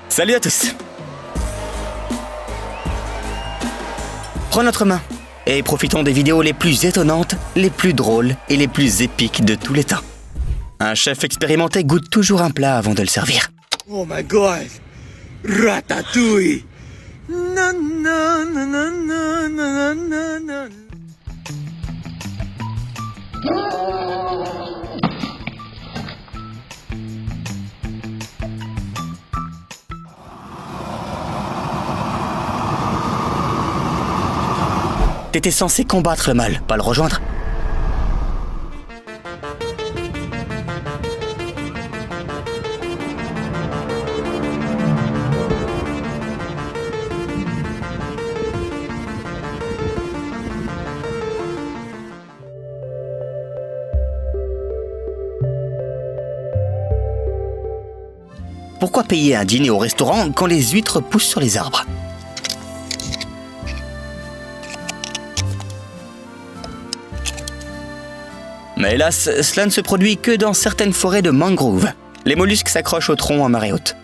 Salut à tous. Prends notre main et profitons des vidéos les plus étonnantes, les plus drôles et les plus épiques de tous les temps. Un chef expérimenté goûte toujours un plat avant de le servir. Oh my god! Ratatouille! Na, na, na, na, na, na, na, na. T'étais censé combattre le mal, pas le rejoindre. Pourquoi payer un dîner au restaurant quand les huîtres poussent sur les arbres ? Mais hélas, cela ne se produit que dans certaines forêts de mangroves. Les mollusques s'accrochent au tronc en marée haute.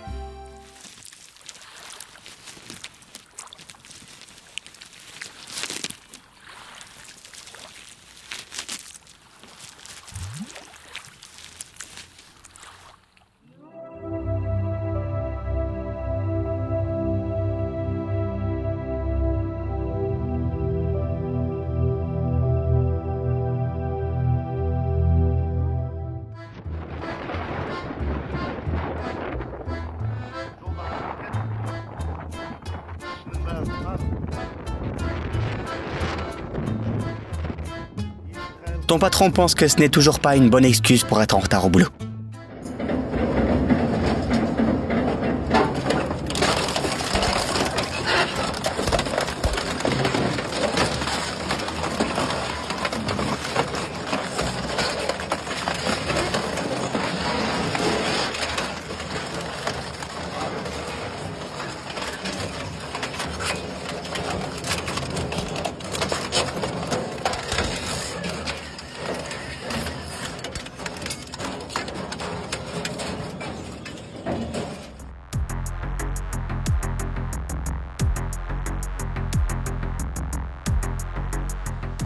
Ton patron pense que ce n'est toujours pas une bonne excuse pour être en retard au boulot.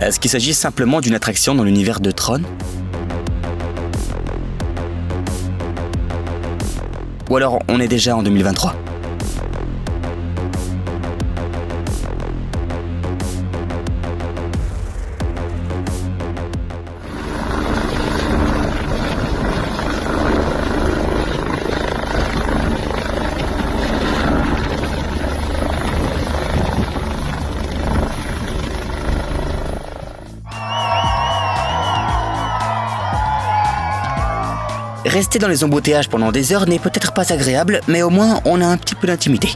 Est-ce qu'il s'agit simplement d'une attraction dans l'univers de Tron ? Ou alors on est déjà en 2023 ? Rester dans les embouteillages pendant des heures n'est peut-être pas agréable, mais au moins on a un petit peu d'intimité.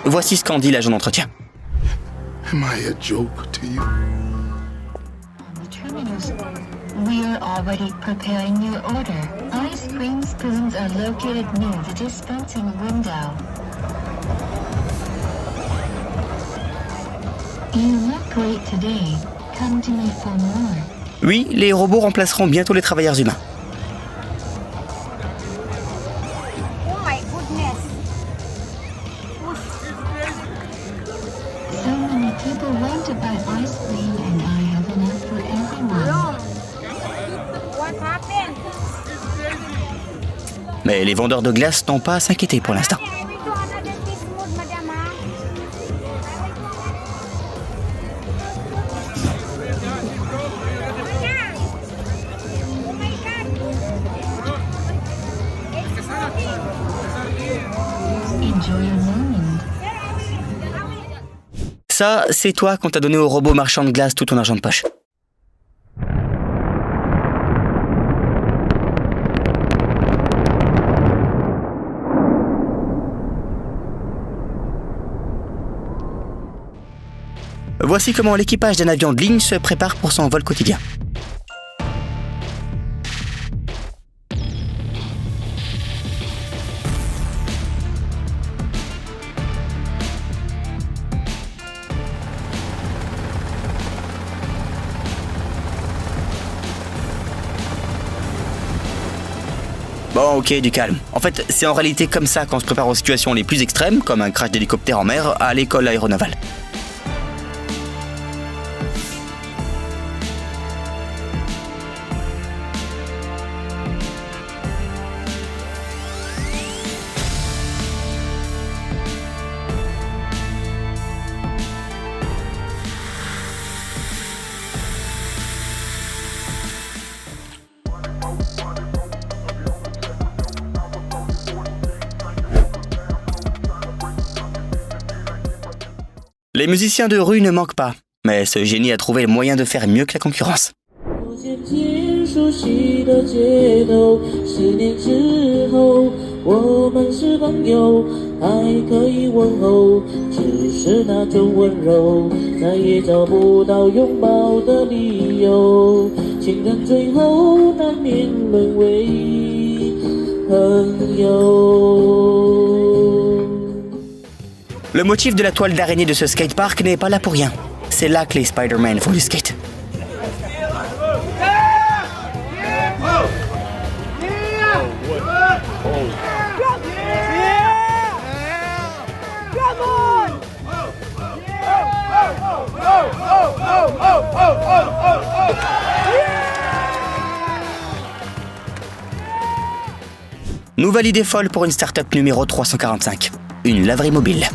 Voici ce qu'en dit l'agent d'entretien. Am I a joke to you? Terminals. We are already preparing your order. Ice cream spoons are located near the dispensing window. You look great today. Come to me for more. Oui, les robots remplaceront bientôt les travailleurs humains. Oh my goodness. So many people want to buy ice cream and I have enough for everyone. What happened? Mais les vendeurs de glace n'ont pas à s'inquiéter pour l'instant. I will do another fish mood, madam. Oh my God. It's enjoy your moment. Ça, c'est toi qu'on t'a donné au robot marchand de glace tout ton argent de poche. Voici comment l'équipage d'un avion de ligne se prépare pour son vol quotidien. Bon, ok, du calme. En fait, c'est en réalité comme ça qu'on se prépare aux situations les plus extrêmes, comme un crash d'hélicoptère en mer à l'école aéronavale. Les musiciens de rue ne manquent pas, mais ce génie a trouvé le moyen de faire mieux que la concurrence. Le motif de la toile d'araignée de ce skatepark n'est pas là pour rien. C'est là que les Spider-Man font du skate. Nouvelle idée folle pour une start-up numéro 345. Une laverie mobile.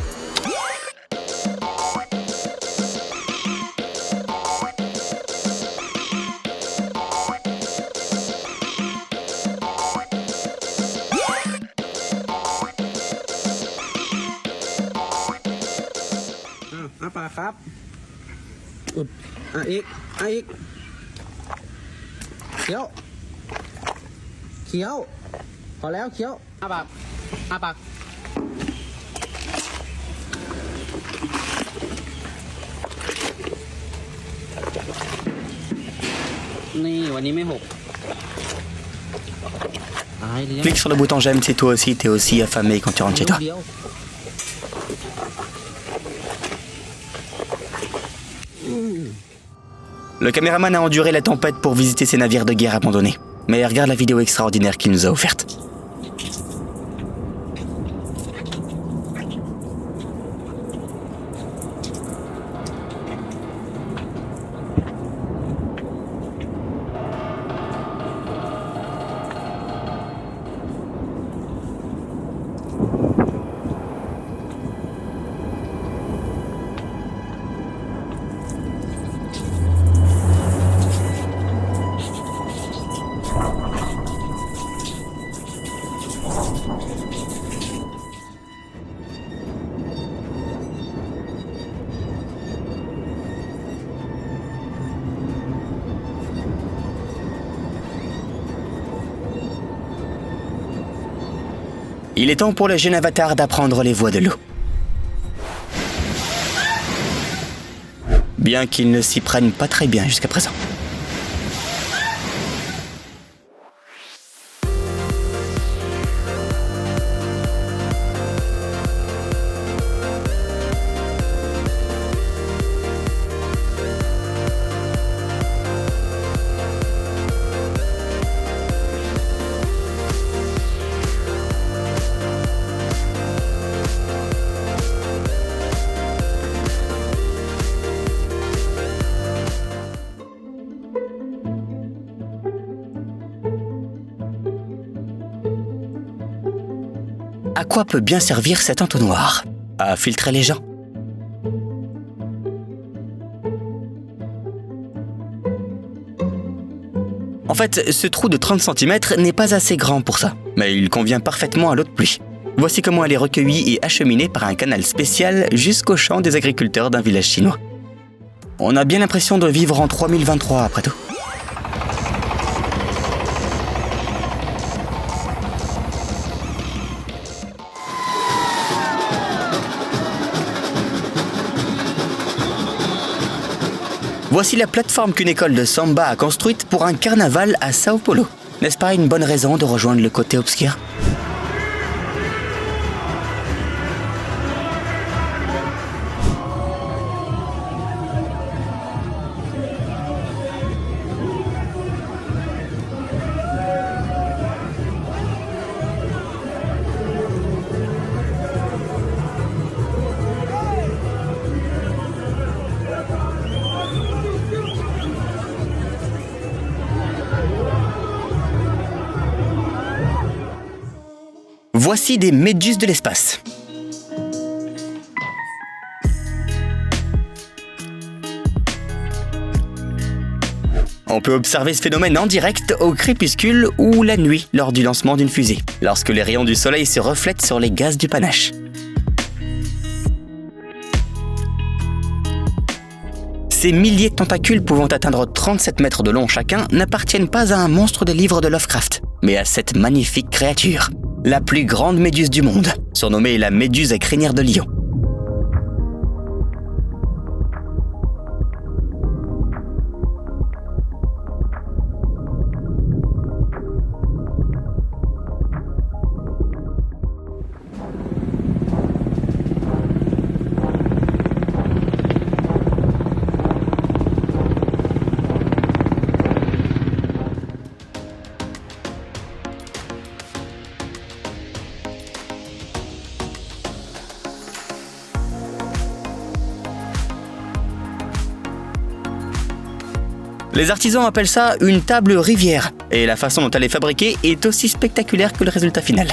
Clique sur le bouton j'aime si toi aussi t'es aussi affamé quand tu rentres chez toi. Le caméraman a enduré la tempête pour visiter ces navires de guerre abandonnés. Mais regarde la vidéo extraordinaire qu'il nous a offerte. Il est temps pour le jeune avatar d'apprendre les voies de l'eau. Bien qu'il ne s'y prenne pas très bien jusqu'à présent. À quoi peut bien servir cet entonnoir? À filtrer les gens. En fait, ce trou de 30 cm n'est pas assez grand pour ça, mais il convient parfaitement à l'eau de pluie. Voici comment elle est recueillie et acheminée par un canal spécial jusqu'au champ des agriculteurs d'un village chinois. On a bien l'impression de vivre en 3023 après tout. Voici la plateforme qu'une école de samba a construite pour un carnaval à Sao Paulo. N'est-ce pas une bonne raison de rejoindre le côté obscur ? Voici des méduses de l'espace. On peut observer ce phénomène en direct au crépuscule ou la nuit lors du lancement d'une fusée, lorsque les rayons du soleil se reflètent sur les gaz du panache. Ces milliers de tentacules pouvant atteindre 37 mètres de long chacun n'appartiennent pas à un monstre des livres de Lovecraft, mais à cette magnifique créature. La plus grande méduse du monde, surnommée la méduse à crinière de lion. Les artisans appellent ça une table rivière, et la façon dont elle est fabriquée est aussi spectaculaire que le résultat final.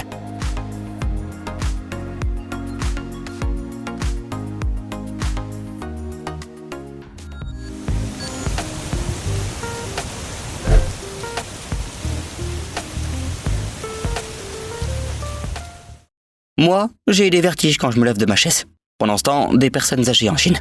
Moi, j'ai des vertiges quand je me lève de ma chaise. Pendant ce temps, des personnes âgées en Chine.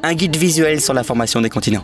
Un guide visuel sur la formation des continents.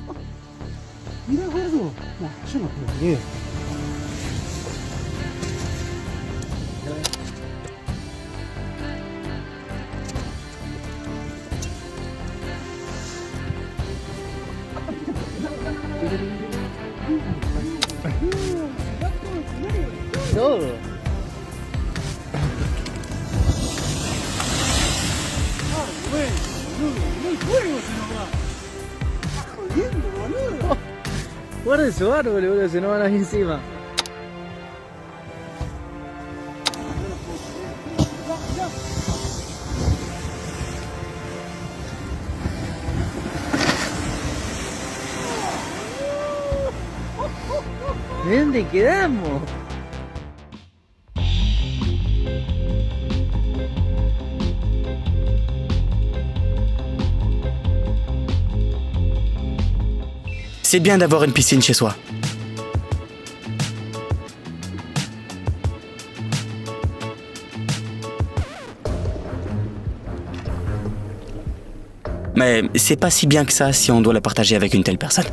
What is what, boludo? Se nos van ahí encima. ¿De dónde quedamos? C'est bien d'avoir une piscine chez soi. Mais c'est pas si bien que ça si on doit la partager avec une telle personne.